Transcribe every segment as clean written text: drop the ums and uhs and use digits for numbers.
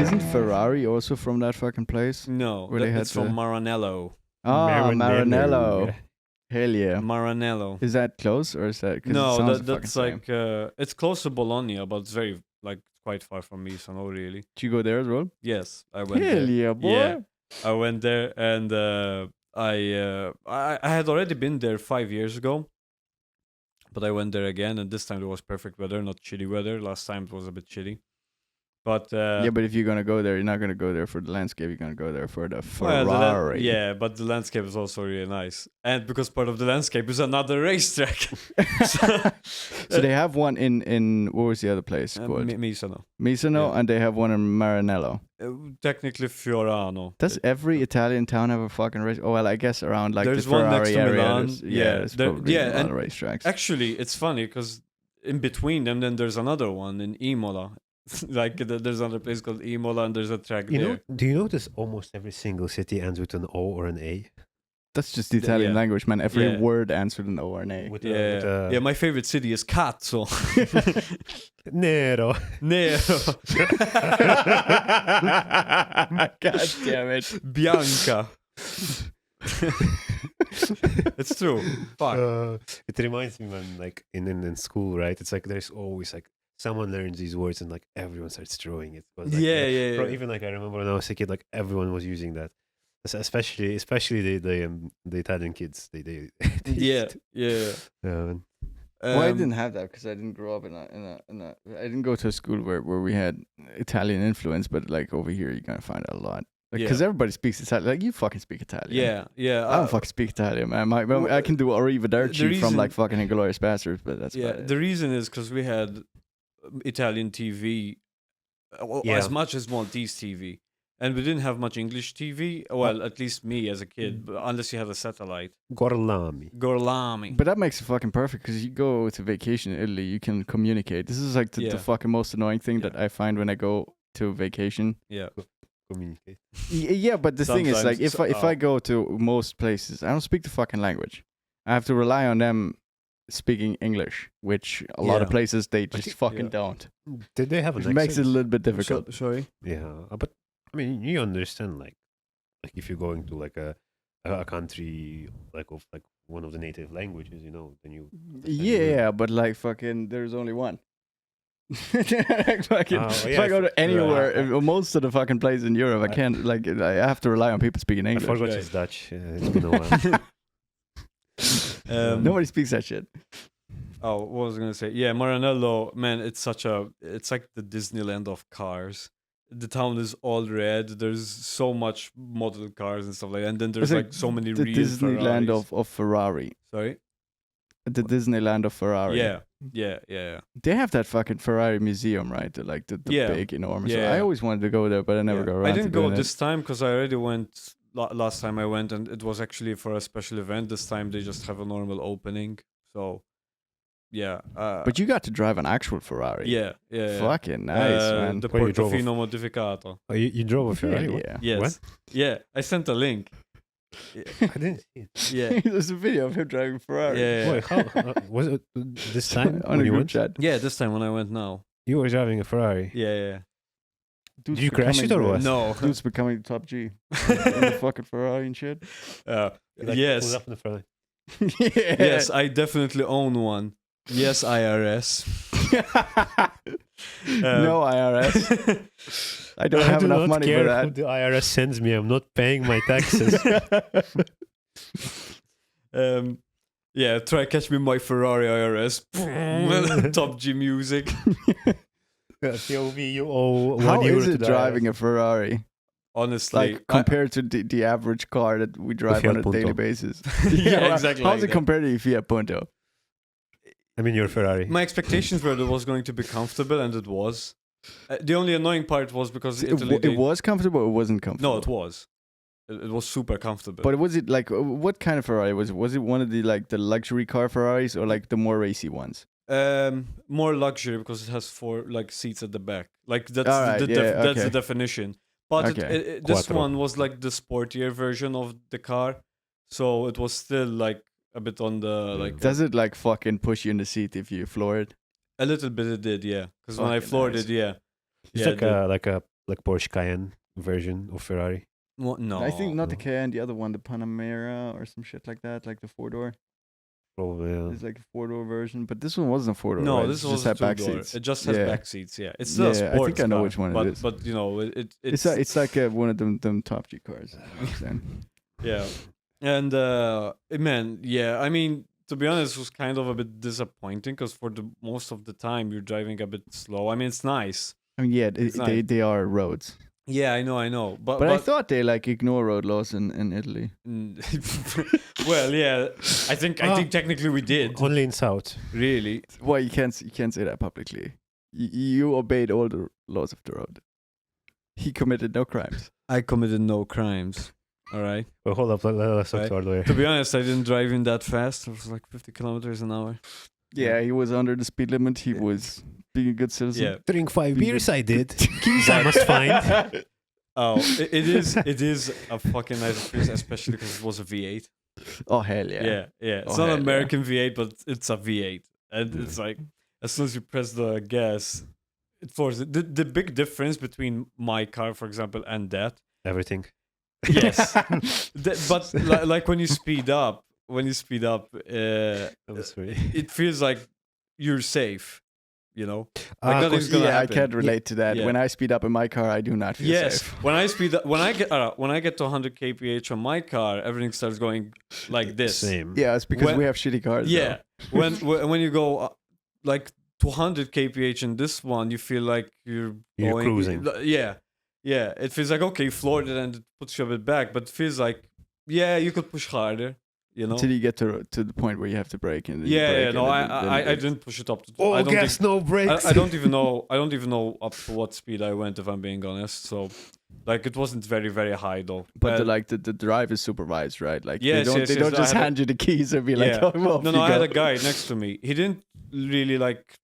Isn't Ferrari also from that fucking place? No, Where they had it's from the- Maranello. Ah, Maranello. Yeah. Hell yeah. Maranello. Is that close or is that? 'Cause it No, sounds the that's fucking like it's close to Bologna, but it's very like quite far from me. So no, really. Did you go there as well? Yes, I went Hell there. yeah, boy. Yeah. I went there, and I had already been there 5 years ago, but I went there again, and this time it was perfect weather, not chilly weather. Last time it was a bit chilly, but Yeah, but if you're gonna go there, you're not gonna go there for the landscape. You're gonna go there for the well, Ferrari. yeah, but the landscape is also really nice, and because part of the landscape is another racetrack. So they have one in what was the other place called? Misano. Misano, Yeah. and they have one in Maranello. Technically Fiorano. Does every Italian town have a fucking race? Oh well, I guess around like There's the one Ferrari next to area. Milan. There's, Yeah, there's there- probably yeah, a lot and of racetracks. Actually, it's funny because in between them, then there's another one in Imola. Like there's another place called Imola, and there's a track You there. know, do you notice almost every single city ends with an O or an A? That's just the Italian yeah. language, man. Every Yeah. word ends with an O or an A. With Yeah, my favorite city is Cazzo. Nero. Nero. God damn it. Bianca. It's true. Fuck. It reminds me, man, like in school, right? It's like there's always like someone learns these words and like everyone starts throwing it. 'Cause, like, Yeah. Even like I remember when I was a kid, like everyone was using that. Especially the Italian kids. They Yeah. man. Well, I didn't have that because I didn't grow up in a. I didn't go to a school where we had Italian influence, but like over here, you're gonna find it a lot. Because everybody speaks Italian. Like you fucking speak Italian. Yeah. I don't fucking speak Italian, man. I can do arrivederci from like fucking Inglourious Basterds, but that's about it. The reason is because we had Italian TV, as much as Maltese TV, and we didn't have much English TV. Well, at least me as a kid, unless you had a satellite. Gorlami. But that makes it fucking perfect because you go to vacation in Italy, you can communicate. This is like the fucking most annoying thing that I find when I go to vacation. Yeah. Communicate. Yeah, but the thing is, like, Sometimes, if I go to most places, I don't speak the fucking language. I have to rely on them speaking English, which a lot of places they just fucking don't. Did they have an Which makes it a little bit difficult. Sorry. Yeah, but I mean, you understand like if you're going to like a country like of like one of the native languages, you know, then you. Yeah, but like fucking, there's only one. Like fucking, if I go to anywhere, most of the fucking places in Europe, I can't like. I have to rely on people speaking I English. forgot it's Dutch. It's been a while. Nobody speaks that shit. Oh, what was I gonna say? Yeah, Maranello, man, it's like the Disneyland of cars. The town is all red. There's so much model cars and stuff like that. And then there's like so many the real Disneyland Ferraris. of Ferrari. Sorry? The Disneyland of Ferrari. Yeah. They have that fucking Ferrari museum, right? Like the big, enormous. Yeah. I always wanted to go there, but I never got around I to didn't go doing it. this time because I already went last time I went, and it was actually for a special event. This time they just have a normal opening. So, yeah. But you got to drive an actual Ferrari. Yeah. Fucking nice, man. The Where you drove Portofino Modificato. Oh, you drove a Ferrari? Yeah. Yes. What? Yeah, I sent a link. I didn't see it. Yeah. There's a video of him driving a Ferrari. Yeah. Wait, how was it this time On when a you group went? chat. Yeah, this time when I went now. You were driving a Ferrari. Yeah. Dude's Did you crash it or becoming what? No. Dude's becoming the top G. In the fucking Ferrari and shit. You, like, Yes. pulled up in the Ferrari. Yeah. Yes, I definitely own one. Yes, IRS. No IRS. I don't have do enough not money care for who that. the IRS sends me. I'm not paying my taxes. Yeah, try catch me my Ferrari IRS. Top G music. POV, you owe How €1 is to it the driving IRS. a Ferrari? Honestly, Like compared to the average car that we drive Fiat on a Punto. daily basis. Yeah, exactly How's like it that. compared to the Fiat Punto? I mean, your Ferrari. my expectations were that it was going to be comfortable, and it was. The only annoying part was because Italy. It was comfortable or it wasn't comfortable? No, it was. It was super comfortable. But was it like, what kind of Ferrari was it? Was it one of the like the luxury car Ferraris or like the more racy ones? More luxury because it has 4 like seats at the back. Like that's Alright, that's okay. the definition. But Okay. this Quattro. one was like the sportier version of the car, so it was still like a bit on the like Does it like fucking push you in the seat if you floor it? a little bit. It did, yeah. Because when I Fucking floored nice. it, yeah. It's Yeah, like a like Porsche Cayenne version of Ferrari? What? No, I think not the No. Cayenne, the other one, the Panamera or some shit like that, like the 4-door. Probably. It's like a 4-door version, but this one wasn't a 4-door. No, right? this It was just a had back two-door. seats. It just has Yeah. back seats. Yeah, it's still a Yeah, I sports think I know car, which one it but is. but you know It's like one of them top G cars. yeah, and man, yeah. I mean, to be honest, it was kind of a bit disappointing because for the most of the time you're driving a bit slow. I mean, it's nice. I mean, yeah, It's nice. they are roads. Yeah, I know, but But I thought they like ignore road laws in Italy. well, yeah, I think technically we did. Only in South. Really? Well, you can't say that publicly. You obeyed all the laws of the road. He committed no crimes. I committed no crimes. All right. Well, hold up. Let's talk Right. to our lawyer. To be honest, I didn't drive in that fast. It was like 50 kilometers an hour. Yeah, he was under the speed limit. He was being a good citizen. Yeah. Drink 5 beers, I did. Keys I must find. Oh, it is a fucking nice experience, especially because it was a V8. Oh hell yeah. Yeah. It's Oh, not hell an American V8, but it's a V8, and it's like as soon as you press the gas, it forces it. The big difference between my car, for example, and that. Everything. Yes, but like when you speed up, it feels like you're safe. You know, like nothing's gonna I happen. can't relate to that. Yeah. When I speed up in my car, I do not feel Yes, safe. when I speed up, when I get to 100 kph on my car, everything starts going like this. Same. Yeah, it's because When- we have shitty cars. Yeah, when you go like 200 kph in this one, you feel like you're going, cruising. Yeah, it feels like okay, you floored it and it puts you a bit back, but it feels like you could push harder. You know. Until you get to the point where you have to brake. And then you Yeah, brake no, and then I it's- didn't push it up to. Oh, I don't gas, think, no brakes. I don't even know up to what speed I went, if I'm being honest. So, like, it wasn't very, very high though. But the drive is supervised, right? Like Yes, they don't I just had a- hand you the keys and be like, Yeah. "Oh, well, No, I had a guy next to me. He didn't really like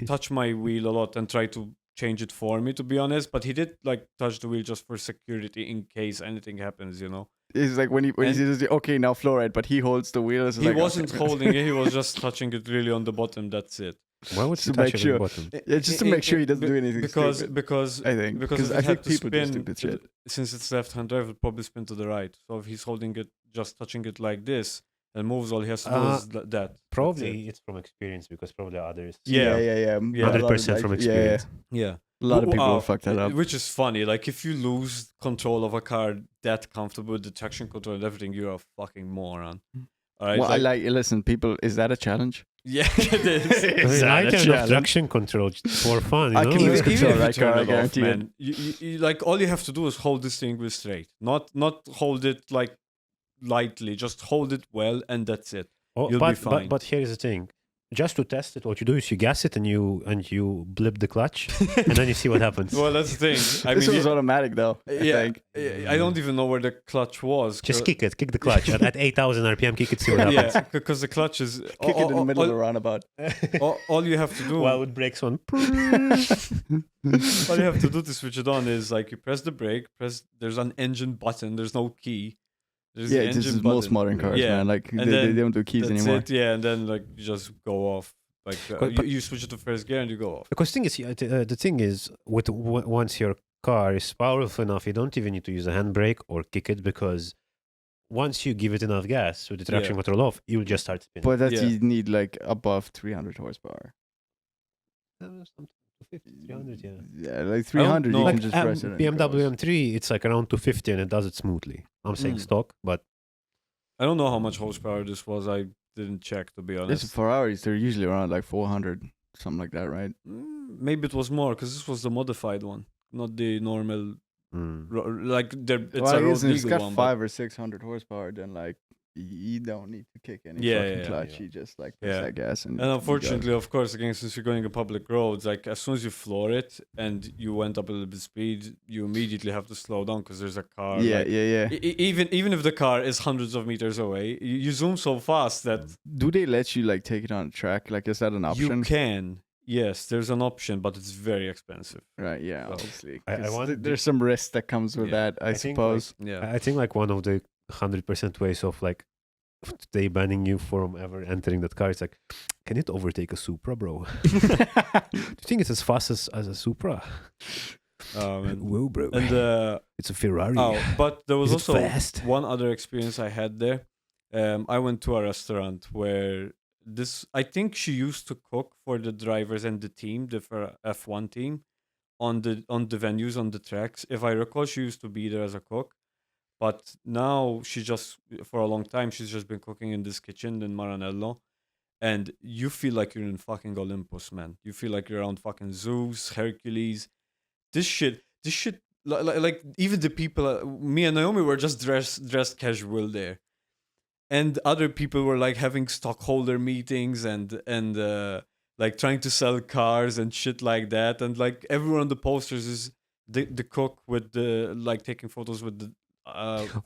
touch my wheel a lot and try to change it for me, to be honest. But he did like touch the wheel just for security in case anything happens, you know. It's like when he says, "Okay, now floor it," but he holds the wheel. He wasn't holding it. He was just touching it really on the bottom. That's it. Why would you to touch make it sure. at the bottom? Yeah, just to make sure he doesn't do anything because stupid. because I think because if I it had think to people do spin stupid shit. since it's left-hand drive, it'll probably spin to the right. So if he's holding it, just touching it like this and moves, all he has to do is that. Probably it's from experience because probably others. Yeah. yeah. 100% from experience. Yeah. A lot of people Oh, fuck that up. Which is funny. Like if you lose control of a car that comfortable with the traction control and everything, you're a fucking moron. All right. Well, listen, people. Is that a challenge? Yeah, it is. I mean, I can have traction control for fun. You I know? can use Even control if you that car, turn I it off, guarantee it. man, you like all you have to do is hold this thing with straight, not hold it like lightly. Just hold it well, and that's it. Oh, You'll be fine. But here's the thing. Just to test it, what you do is you gas it and you blip the clutch, and then you see what happens. Well, that's the thing. I This mean, was automatic though. I think. I don't even know where the clutch was. Just kick the clutch at 8,000 RPM. Kick it, see what happens. Yeah, because the clutch is Kick it in the middle of the roundabout. all you have to do. While it brakes on. All you have to do to switch it on is like you press the brake. There's an engine button. There's no key. There's the Yeah, this engine is most button. modern cars, Yeah. man. Like And they then don't do keys That's anymore. it, yeah, and then like you just go off. Like But- you switch it to first gear and you go off. Because the thing is, once your car is powerful enough, you don't even need to use a handbrake or kick it because once you give it enough gas with the traction control off, you'll just start spinning. But that Yeah. you need like above 300 horsepower. 300, yeah. Yeah, like 300 you know. can Like just press it. and it BMW goes. M3, it's like around 250 and it does it smoothly. I'm saying stock, but I don't know how much horsepower this was. I didn't check, to be These honest. Ferraris, they're usually around like 400, something like that, right? Maybe it was more because this was the modified one, not the normal. Like it's Well, a I road guess if it's legal got one. 500 or 600 horsepower, then like you don't need to kick any Yeah, fucking yeah, clutch. yeah. You just like press Yeah. that gas and. And you unfortunately, of course, again, since you're going on public roads, like as soon as you floor it and you went up a little bit speed, you immediately have to slow down because there's a car. go. Yeah, like, yeah. Even if the car is hundreds of meters away, you zoom so fast that Do they let you like take it on a track? Like, is that an option? you can. Yes, there's an option, but it's very expensive. Right. Yeah. So, Obviously. I 'Cause want- there's some risk that comes with Yeah. that. I think, suppose. Yeah. I think like one of the 100% ways of like they banning you from ever entering that car is like, can it overtake a Supra, bro? Do you think it's as fast as a Supra? Whoa, bro. And it's a Ferrari. but there was Is it also fast? one other experience I had there. I went to a restaurant where I think she used to cook for the drivers and the team, the F1 team, on the venues, on the tracks. If I recall, she used to be there as a cook, but now for a long time she's just been cooking in this kitchen in Maranello, and you feel like you're in fucking Olympus, man. You feel like you're around fucking Zeus, Hercules. This shit, like even the people, me and Naomi were just dressed casual there, and other people were like having stockholder meetings and like trying to sell cars and shit like that, and like everyone on the posters is the cook with the like taking photos with the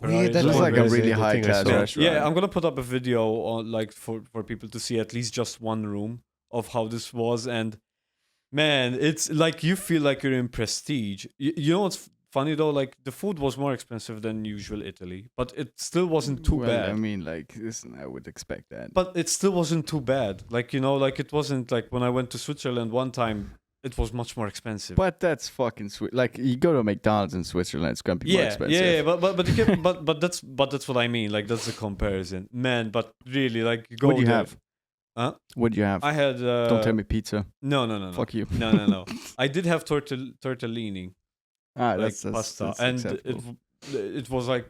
Ferrari. That looks like a really high class restaurant. Yeah, I'm gonna put up a video on like for people to see at least just one room of how this was, and man, it's like you feel like you're in prestige. You know what's funny though? Like the food was more expensive than usual Italy, but it still wasn't too bad. I mean, like, listen, I would expect that. But it still wasn't too bad. Like, you know, like it wasn't like when I went to Switzerland one time, it was much more expensive. But that's fucking sweet. Like you go to McDonald's in Switzerland, it's gonna be more expensive. Yeah, but that's what I mean. Like that's the comparison, man. But really, like you go. What do you have? Huh? What do you have? I had. Don't tell me pizza. No. Fuck you. No. I did have tortellini. That's pasta, that's and acceptable. it was like,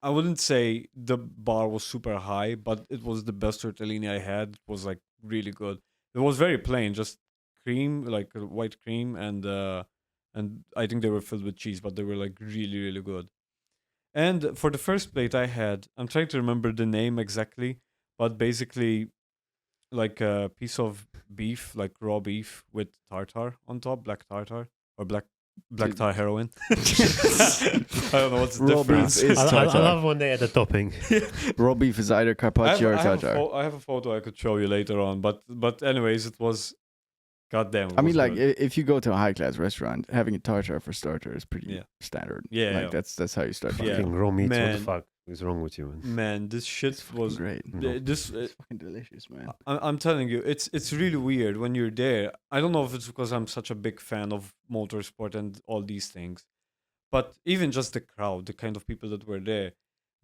I wouldn't say the bar was super high, but it was the best tortellini I had. It was like really good. It was very plain, just cream, like white cream, and I think they were filled with cheese, but they were like really good. And for the first plate I had, I'm trying to remember the name exactly, but basically like a piece of beef, like raw beef with tartar on top, black tartar or black tar heroin. I don't know what's the Raw difference. beef is I tartar. love when they add a topping. Raw beef is either carpaccio or tartar. I have a photo I could show you later on, but anyways, it was goddamn. I mean, like, if you go to a high class restaurant, having a tartar for starter is pretty standard. Yeah, like that's how you start. Yeah. Fucking raw meat. What Man. the fuck is wrong with you, man? Man, this shit was great. This It's fucking delicious, man. I'm telling you, it's really weird when you're there. I don't know if it's because I'm such a big fan of motorsport and all these things, but even just the crowd, the kind of people that were there.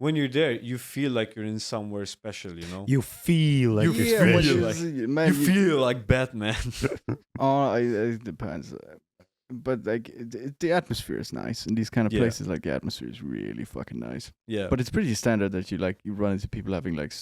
When you're there, you feel like you're in somewhere special, you know? You feel like You you're feel special. like- man, You feel like Batman. it depends. But like the atmosphere is nice in these kind of Yeah. places. Like the atmosphere is really fucking nice. Yeah. But it's pretty standard that you run into people having like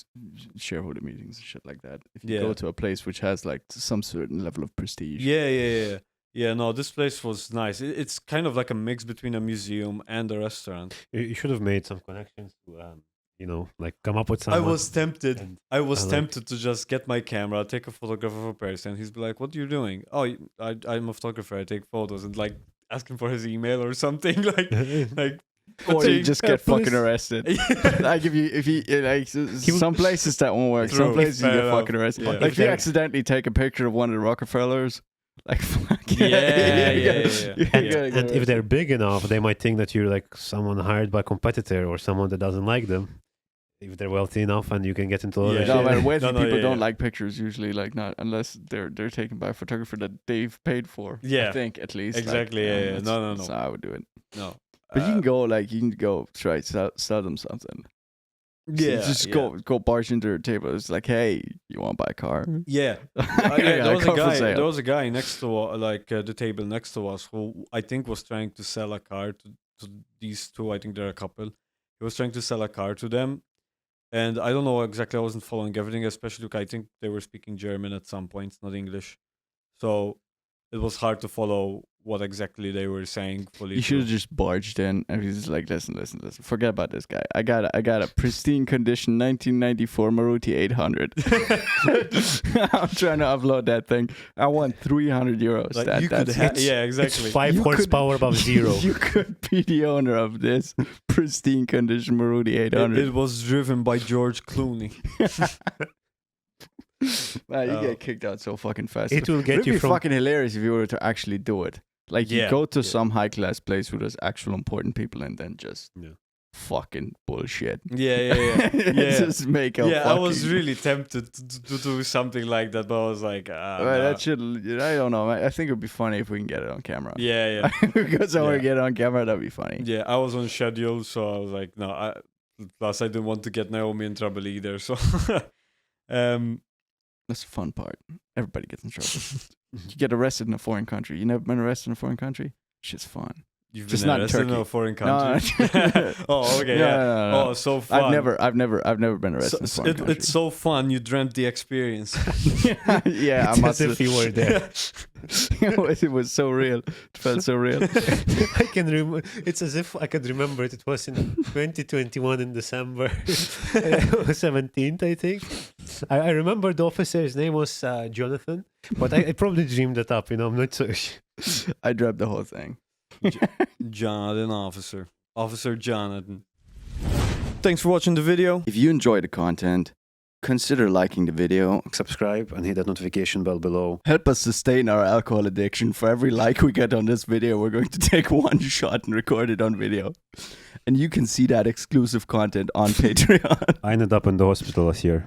shareholder meetings and shit like that. If you go to a place which has like some certain level of prestige. Yeah, no, this place was nice. It's kind of like a mix between a museum and a restaurant. You should have made some connections to, like come up with some. I was tempted. and I was like- tempted to just get my camera, take a photograph of a person. He's be like, "What are you doing?" "Oh, I'm a photographer. I take photos," and like asking for his email or something. like Or you just get please. fucking arrested. Like if you like some places that won't work. True. Some places you Fair get enough. fucking arrested. Yeah. Like If if you they're- accidentally take a picture of one of the Rockefellers, like fuck Yeah. And if they're big enough, they might think that you're like someone hired by a competitor or someone that doesn't like them. If they're wealthy enough and you can get into all Yeah. the No, shit. man, wealthy people don't yeah. like pictures usually, like not unless they're taken by a photographer that they've paid for. Yeah. I think at least. Exactly, yeah. that's- No. That's how I would do it. No. But you can go try to sell them something. Just go barge into their table. It's like, hey, you want to buy a car? Yeah. I got There a was a car for guy. sale. There was a guy next to the table next to us who I think was trying to sell a car to these two. I think they're a couple. He was trying to sell a car to them, and I don't know exactly. I wasn't following everything, especially because I think they were speaking German at some points, not English. So it was hard to follow what exactly they were saying fully. You should have just barged in and he's just like, listen. Forget about this guy. I got a pristine condition 1994 Maruti 800. I'm trying to upload that thing. I want 300 euros. Like, you could yeah, exactly. It's 5 You horsepower above zero. You could be the owner of this pristine condition Maruti 800. It was driven by George Clooney. Man, you get kicked out so fucking fast. It will get It'd you be from. fucking hilarious if you were to actually do it. Like you Yeah, go to yeah. some high class place where there's actual important people and then just Yeah. fucking bullshit. Yeah. Just make a Yeah, fucking... I was really tempted to do something like that, but I was like, that should, I don't know. I think it'd be funny if we can get it on camera. Yeah. Because I want to get it on camera, that'd be funny. Yeah, I was on schedule, so I was like, no. Plus, I didn't want to get Naomi in trouble either. So, that's the fun part. Everybody gets in trouble. You get arrested in a foreign country. You never been arrested in a foreign country? Shit's fun. You've Just been not in arrested in Turkey. a foreign country. No. Oh, okay. No. Oh, so fun. I've never been arrested in a foreign country. It's so fun. You dreamt the experience. Yeah, It's I must as if you were there. It was so real. It felt so real. I can it's as if I could remember it. It was in 2021 in December 17th, I think. I remember the officer's name was Jonathan, but I probably dreamed it up. I'm not so sure. I dreamt the whole thing. Jonathan Officer Jonathan. Thanks for watching the video. If you enjoy the content, consider liking the video. Subscribe and hit that notification bell below. Help us sustain our alcohol addiction. For every like we get on this video, we're going to take one shot and record it on video. And you can see that exclusive content on Patreon. I ended up in the hospital last year.